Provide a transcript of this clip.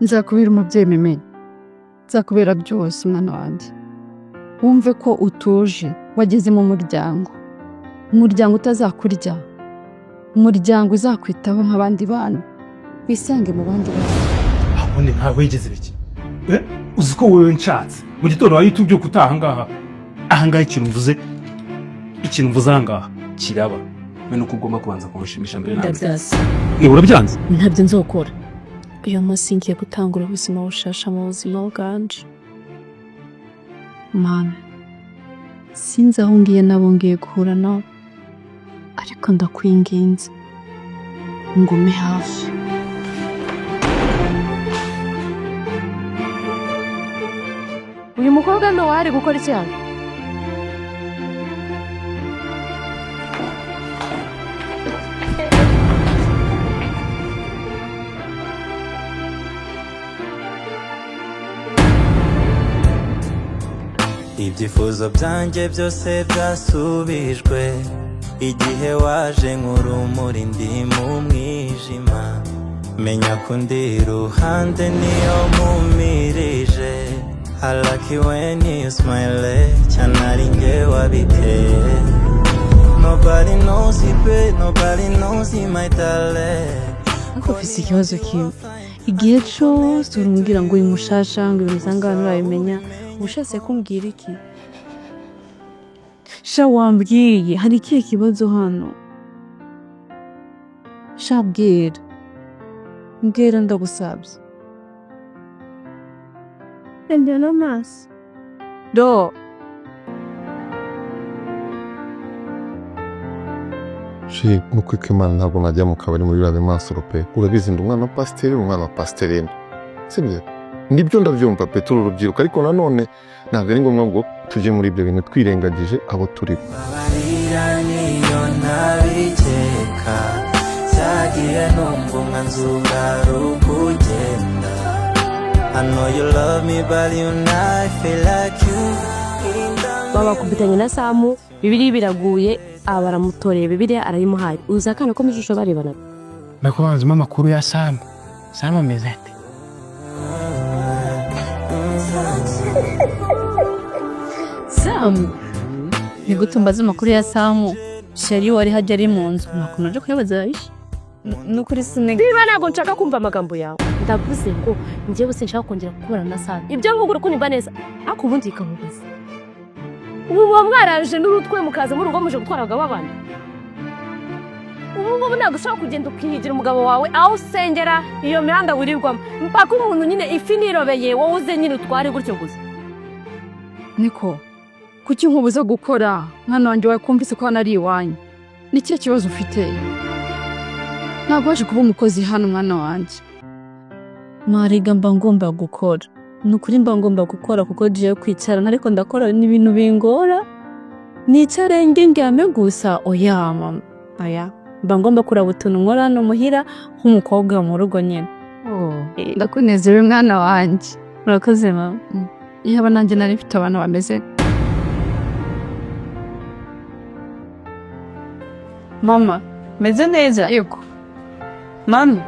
nzakubera umubyeyi Mimi, nzakubera byose mwana wanjye. Wumve ko utuje, wageze mu muryango, umuryango utazakurya, umuryango uzakwitaho nk'abandi bana, wisange mu bandi bana. Ahone nta wegeze biki? Uzi ko wewe nshatse mu gitondo wahita ubyuka utaha ngaha. Ahangaha ikintu mvuze ahangaha kiraba. Mene uko ugomba kubanza kumushimisha mbere nawe. Ndabyase. Urabyanze? Ntabyo nzokora. Uyu munsi ngiye gutangura ubuzima bushasha mu buzima bwanje. Mana, sinzi aho ngiye nabo ngiye guhura nabo, ariko ndakwinginze ngume hafi. Uyu mukobwa no wari gukora iki hano? Ibyifuzo byanjye byose byasubijwe igihe waje nk'urumuri ndi mu mwijima, menya ko ndi ruhande niyo mumirije. I like it when you smile, cyane ari njye wabiteye. Nobody knows it, babe, nobody knows it, my darling. Ako ufise ikibazo kimwe. Igihe cyose urumbwira ngo uyu mushasha ngo ibizanga nurabimenya, ushatse kumbwira iki? Sha wambwiye hari ikihe kibazo hano? Sha mbwira ndagusabye. Ndana mas. Do. Shi nuko Imana ntabwo najya mu kabari muri bya bimasoro pe. Urabizi ndi umwana wa pasiteri, umwana wa pasiterine. Sibyo? Nibyo ndavyumva pe turi urubyiruko, ariko nanone ntabwo ari ngombwa ngo tujye muri ibyo bintu twirengagije abo turi. Babarira niyo ntabikeka, cyagiye numva umwanzura rukugenda. I know you love me but you know I feel like you. Baba kubitanye na Samu, Bibiliya biraguye, abaramutoreye Bibiliya arayimuhaye. Uzakana ko mujisho barebana. Bakubanza amakuru ya Sam. Sam ameze ate? Sam, nigutumbaza amakuru ya Samu. Sheri wari hajya ari mu nzu, nakomeje kuyabaza ishi. Nukuri sinenge. Niba ntabwo nshaka kumva amagambo yawe. Ndavuze ngo njyewe sinshaka kongera kubona na Samu. Ibyo ngugura ko nimba neza, ariko ubundi ikamubaza. Ubu mwaraje n'urutwe mukaza mu rugo muje gutwara abagabo abandi. Ubu ntabwo ushaka kugenda ukihigira umugabo wawe aho usengera iyo mihanda wirirwamo. Mpaka umuntu nyine ifi nirobeye wowe uze nyine utware gutyo gusa. Niko, kuki nkubuza gukora? Mwana wanjye wakumvise ko hano ari iwanyu. Ni cyo kibazo ufite? Ntabwo waje kuba umukozi hano mwana wanjye. Mariga mba ngomba gukora. Nukuri mba ngomba gukora kuko giye kwicara ariko ndakora n'ibintu bingora. Nicare ngingyame gusa oya mama. Aya, mba ngomba kuraba utuntu nkora no muhira nk'umukobwa mu rugo nyene. Ndakunezerewe mwana wanjye. Urakoze mama. Yaba nanjye nari mfite abana bameze. Mama, meze neza? Yego. Mama.